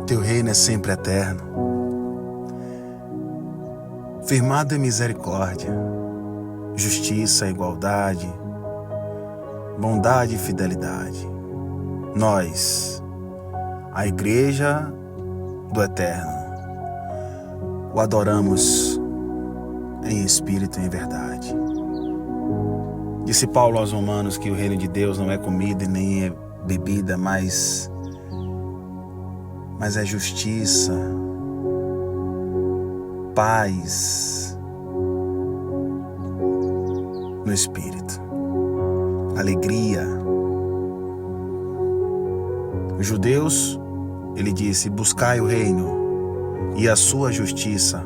Teu reino é sempre eterno, firmado em misericórdia, justiça, igualdade, bondade e fidelidade. Nós, a Igreja do Eterno, o adoramos em espírito e em verdade. Disse Paulo aos Romanos que o reino de Deus não é comida e nem é bebida, mas é justiça, paz no espírito, alegria. Os judeus, ele disse: buscai o reino e a sua justiça,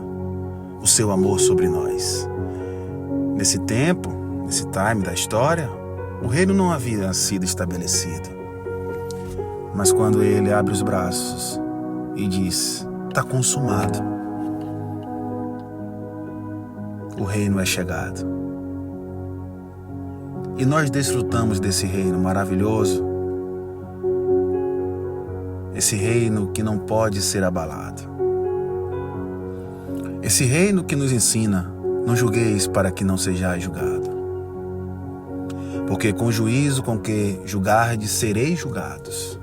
o seu amor sobre nós. Nesse tempo, nesse time da história, o reino não havia sido estabelecido. Mas quando ele abre os braços e diz: está consumado, o reino é chegado. E nós desfrutamos desse reino maravilhoso, esse reino que não pode ser abalado. Esse reino que nos ensina: não julgueis para que não sejais julgado. Porque com o juízo com que julgardes, sereis julgados.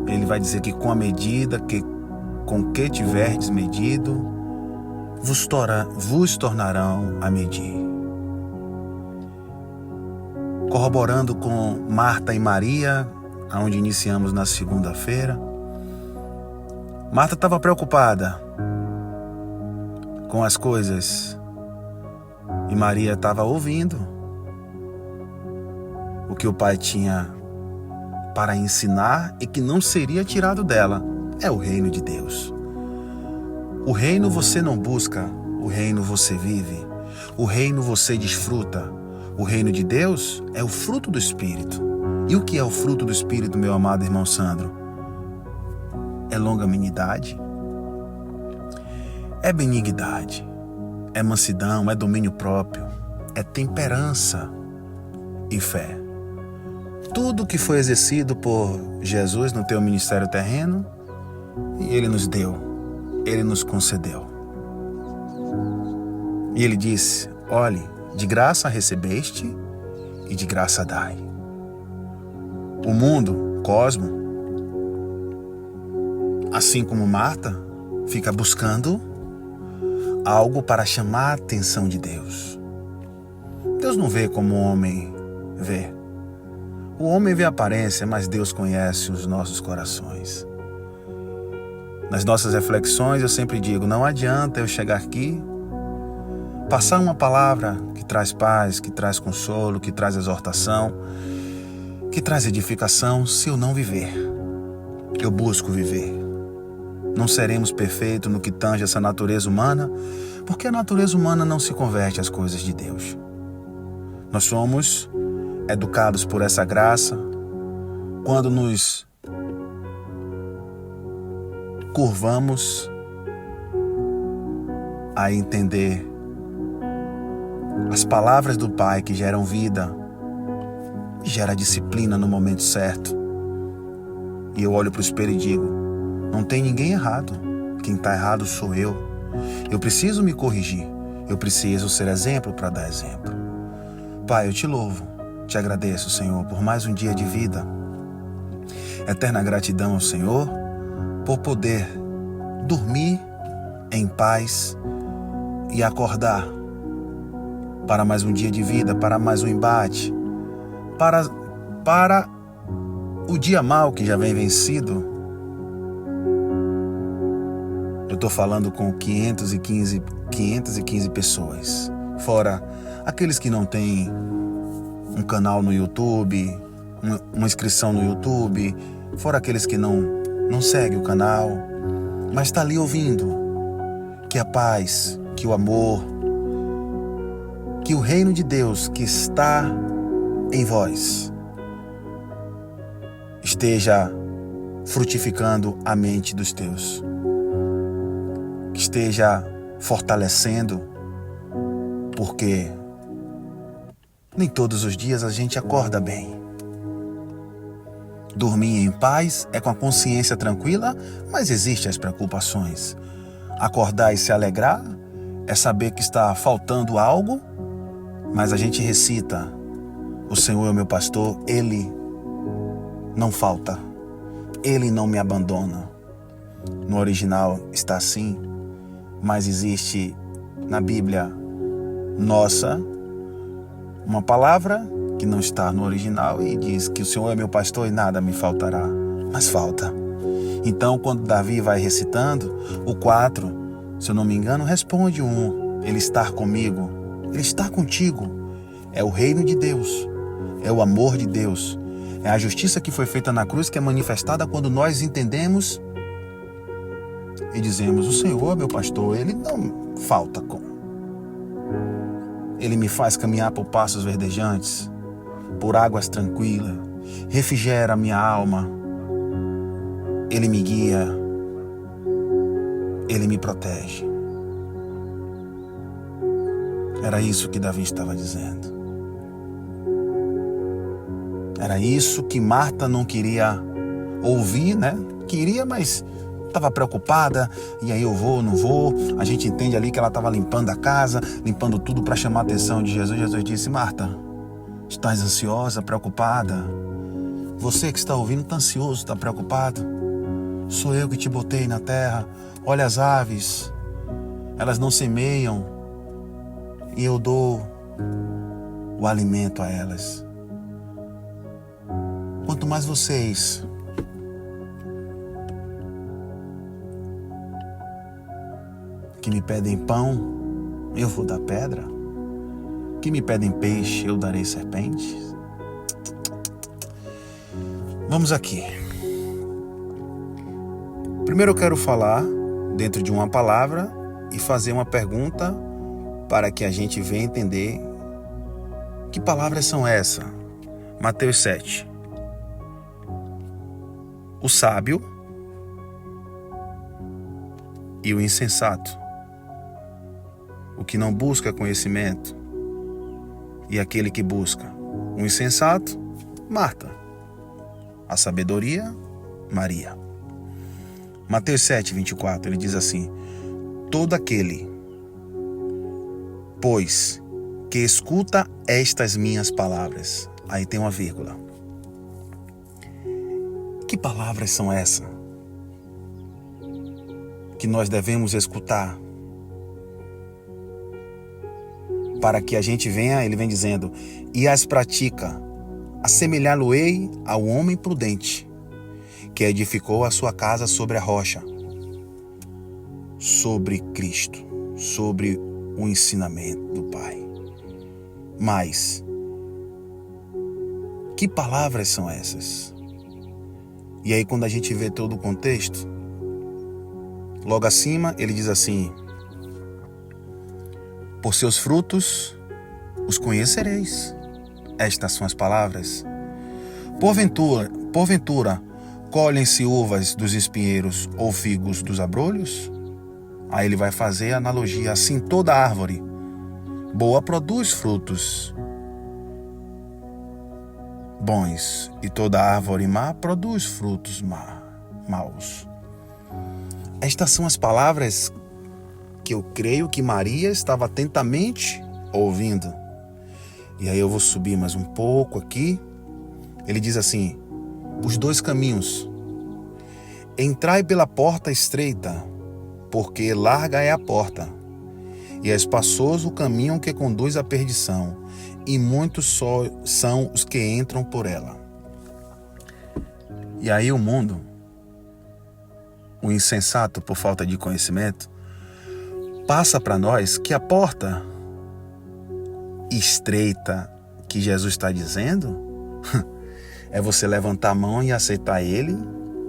Ele vai dizer que com a medida com que tiverdes medido, vos tornarão a medir. Corroborando com Marta e Maria, onde iniciamos na segunda-feira, Marta estava preocupada com as coisas e Maria estava ouvindo o que o Pai tinha para ensinar e que não seria tirado dela. É o reino de Deus. O reino você não busca, o reino você vive, o reino você desfruta. O reino de Deus é o fruto do Espírito. E o que é o fruto do Espírito, meu amado irmão Sandro? É longanimidade, é benignidade, é mansidão, é domínio próprio, é temperança e fé. Tudo que foi exercido por Jesus no teu ministério terreno, Ele nos deu, Ele nos concedeu. E Ele disse: olhe, de graça recebeste e de graça dai. O mundo, o cosmo, assim como Marta, fica buscando algo para chamar a atenção de Deus. Deus não vê como o homem vê. O homem vê a aparência, mas Deus conhece os nossos corações. Nas nossas reflexões eu sempre digo: não adianta eu chegar aqui, passar uma palavra que traz paz, que traz consolo, que traz exortação, que traz edificação, se eu não viver. Eu busco viver. Não seremos perfeitos no que tange essa natureza humana, porque a natureza humana não se converte às coisas de Deus. Nós somos educados por essa graça quando nos curvamos a entender as palavras do Pai que geram vida, gera disciplina no momento certo. E eu olho para o espelho e digo: não tem ninguém errado, quem está errado sou eu. Eu preciso me corrigir, eu preciso ser exemplo para dar exemplo. Pai, eu te louvo, te agradeço, Senhor, por mais um dia de vida. Eterna gratidão ao Senhor por poder dormir em paz e acordar para mais um dia de vida, para mais um embate, para o dia mau que já vem vencido. Eu estou falando com 515 pessoas, fora aqueles que não têm um canal no YouTube, uma inscrição no YouTube, fora aqueles que não seguem o canal, mas está ali ouvindo que a paz, que o amor, que o reino de Deus que está em vós esteja frutificando a mente dos teus, que esteja fortalecendo, porque nem todos os dias a gente acorda bem. Dormir em paz é com a consciência tranquila, mas existem as preocupações. Acordar e se alegrar é saber que está faltando algo, mas a gente recita: o Senhor é o meu pastor, Ele não falta, Ele não me abandona. No original está assim, mas existe na Bíblia nossa uma palavra que não está no original e diz que o Senhor é meu pastor e nada me faltará, mas falta. Então, quando Davi vai recitando, o 4, se eu não me engano, responde o 1, Ele está comigo, Ele está contigo. É o reino de Deus, é o amor de Deus, é a justiça que foi feita na cruz, que é manifestada quando nós entendemos e dizemos: o Senhor é meu pastor, Ele não falta com. Ele me faz caminhar por passos verdejantes, por águas tranquilas, refrigera a minha alma, Ele me guia, Ele me protege. Era isso que Davi estava dizendo. Era isso que Marta não queria ouvir, né? Queria, mas estava preocupada. E aí eu vou, não vou. A gente entende ali que ela estava limpando a casa, limpando tudo para chamar a atenção de Jesus. Jesus disse: Marta, estás ansiosa, preocupada? Você que está ouvindo está ansioso, está preocupado? Sou eu que te botei na terra. Olha as aves, elas não semeiam e eu dou o alimento a elas. Quanto mais vocês que me pedem pão, eu vou dar pedra. Que me pedem peixe, eu darei serpentes. Vamos aqui. Primeiro eu quero falar dentro de uma palavra e fazer uma pergunta para que a gente venha entender que palavras são essas. Mateus 7. O sábio e o insensato, o que não busca conhecimento e aquele que busca. O insensato, Marta. A sabedoria, Maria. Mateus 7, 24, ele diz assim: todo aquele, pois, que escuta estas minhas palavras. Aí tem uma vírgula. Que palavras são essas que nós devemos escutar para que a gente venha, ele vem dizendo, e as pratica, assemelhá-lo-ei ao homem prudente, que edificou a sua casa sobre a rocha, sobre Cristo, sobre o ensinamento do Pai. Mas, que palavras são essas? E aí quando a gente vê todo o contexto, logo acima ele diz assim: por seus frutos os conhecereis. Estas são as palavras. Porventura, colhem-se uvas dos espinheiros ou figos dos abrolhos? Aí ele vai fazer a analogia: assim toda árvore boa produz frutos bons, e toda árvore má produz frutos maus. Estas são as palavras que eu creio que Maria estava atentamente ouvindo. E aí eu vou subir mais um pouco aqui. Ele diz assim: os dois caminhos. Entrai pela porta estreita, porque larga é a porta, e é espaçoso o caminho que conduz à perdição, e muitos só são os que entram por ela. E aí o mundo, o insensato por falta de conhecimento, passa para nós que a porta estreita que Jesus está dizendo é você levantar a mão e aceitar Ele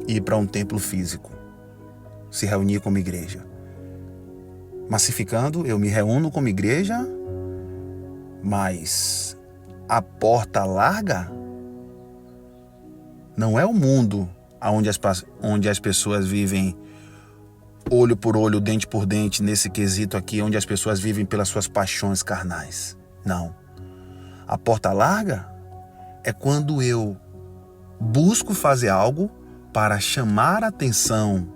e ir para um templo físico, se reunir como igreja. Massificando, eu me reúno como igreja, mas a porta larga não é o mundo onde as pessoas vivem olho por olho, dente por dente, nesse quesito aqui, onde as pessoas vivem pelas suas paixões carnais. Não. A porta larga é quando eu busco fazer algo para chamar a atenção,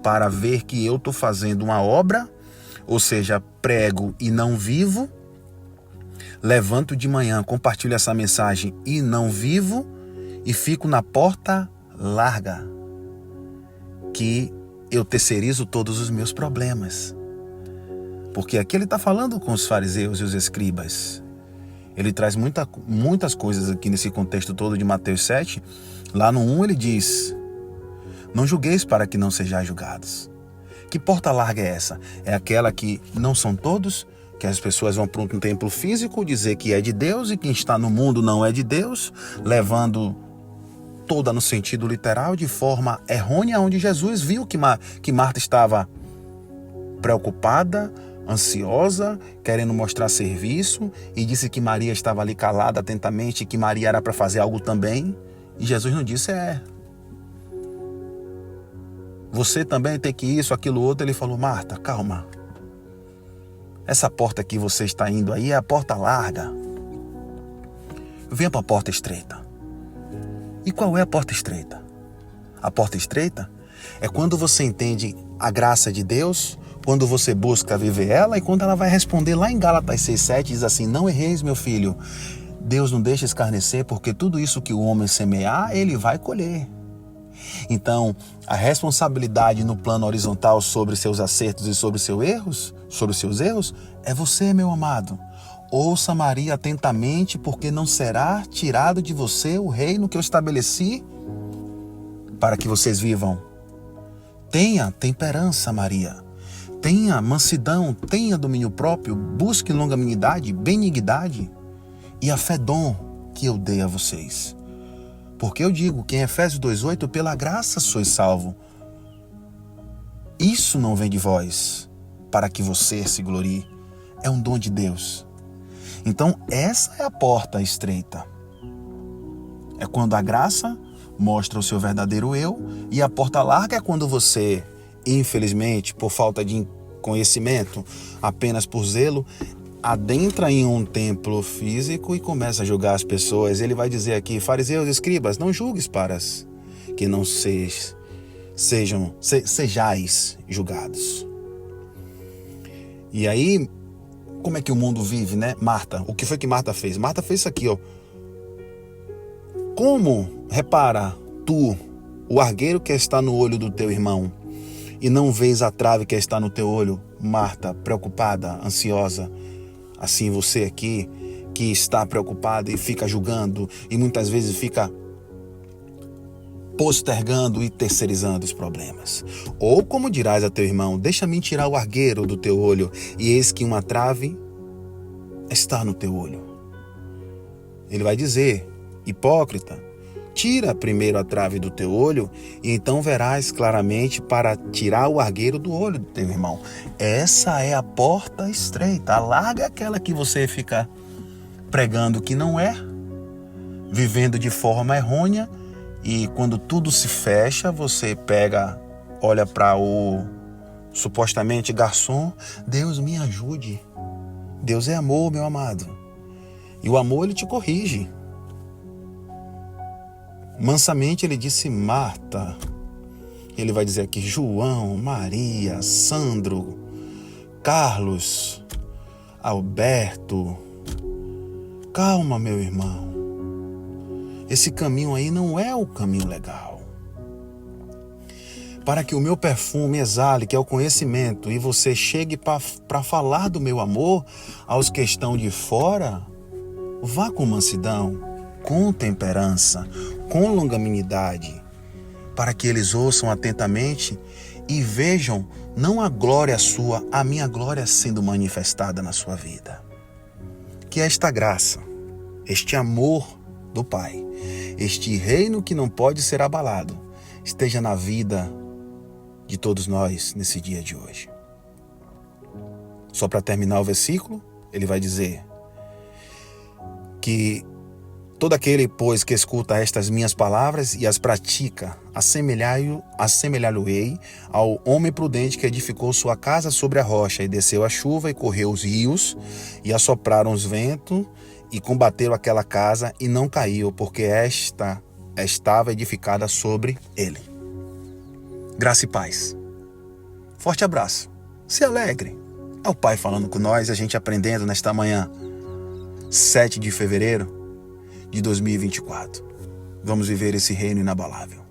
para ver que eu estou fazendo uma obra, ou seja, prego e não vivo, levanto de manhã, compartilho essa mensagem e não vivo, e fico na porta larga, que eu terceirizo todos os meus problemas. Porque aqui ele está falando com os fariseus e os escribas. Ele traz muitas coisas aqui nesse contexto todo de Mateus 7. Lá no 1 ele diz: não julgueis para que não sejais julgados. Que porta larga é essa? É aquela que não são todos, que as pessoas vão para um templo físico dizer que é de Deus e quem está no mundo não é de Deus, levando toda no sentido literal, de forma errônea, onde Jesus viu que Marta estava preocupada, ansiosa, querendo mostrar serviço, e disse que Maria estava ali calada atentamente, que Maria era para fazer algo também. E Jesus não disse: você também tem que isso, aquilo, outro. Ele falou: Marta, calma. Essa porta que você está indo aí é a porta larga. Venha para a porta estreita. E qual é a porta estreita? A porta estreita é quando você entende a graça de Deus, quando você busca viver ela, e quando ela vai responder lá em Gálatas 6,7, diz assim: não erreis, meu filho. Deus não deixa escarnecer, porque tudo isso que o homem semear, ele vai colher. Então, a responsabilidade no plano horizontal sobre seus acertos e sobre os seus erros, é você, meu amado. Ouça Maria atentamente, porque não será tirado de você o reino que eu estabeleci para que vocês vivam. Tenha temperança, Maria. Tenha mansidão, tenha domínio próprio, busque longanimidade, benignidade e a fé dom que eu dei a vocês. Porque eu digo que em Efésios 2,8, pela graça sois salvo. Isso não vem de vós, para que você se glorie. É um dom de Deus. Então, essa é a porta estreita. É quando a graça mostra o seu verdadeiro eu, e a porta larga é quando você, infelizmente, por falta de conhecimento, apenas por zelo, adentra em um templo físico e começa a julgar as pessoas. Ele vai dizer aqui: fariseus e escribas, não julgues para que não sejais julgados. E aí, como é que o mundo vive, né? Marta, o que foi que Marta fez? Marta fez isso aqui, ó. Como, repara, tu, o argueiro que está no olho do teu irmão, e não vês a trave que está no teu olho? Marta, preocupada, ansiosa. Assim você aqui, que está preocupado e fica julgando, e muitas vezes fica postergando e terceirizando os problemas. Ou como dirás a teu irmão: deixa-me tirar o argueiro do teu olho, e eis que uma trave está no teu olho. Ele vai dizer: hipócrita, tira primeiro a trave do teu olho, e então verás claramente para tirar o argueiro do olho do teu irmão. Essa é a porta estreita. A larga é aquela que você fica pregando que não é, vivendo de forma errônea, e quando tudo se fecha, você pega, olha para o supostamente garçom: Deus me ajude. Deus é amor, meu amado. E o amor, ele te corrige. Mansamente ele disse: Marta. Ele vai dizer aqui: João, Maria, Sandro, Carlos, Alberto. Calma, meu irmão. Esse caminho aí não é o caminho legal. Para que o meu perfume exale, que é o conhecimento, e você chegue para falar do meu amor aos que estão de fora, vá com mansidão, com temperança, com longanimidade, para que eles ouçam atentamente e vejam não a glória sua, a minha glória sendo manifestada na sua vida. Que esta graça, este amor do Pai, este reino que não pode ser abalado, esteja na vida de todos nós nesse dia de hoje. Só para terminar o versículo, ele vai dizer que todo aquele, pois, que escuta estas minhas palavras e as pratica, assemelhá-lo-ei ao homem prudente que edificou sua casa sobre a rocha, e desceu a chuva, e correu os rios, e assopraram os ventos, e combateram aquela casa, e não caiu, porque esta estava edificada sobre ele. Graça e paz. Forte abraço. Se alegre. É o Pai falando com nós, a gente aprendendo nesta manhã, 7 de fevereiro de 2024. Vamos viver esse reino inabalável.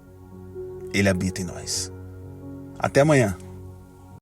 Ele habita em nós. Até amanhã.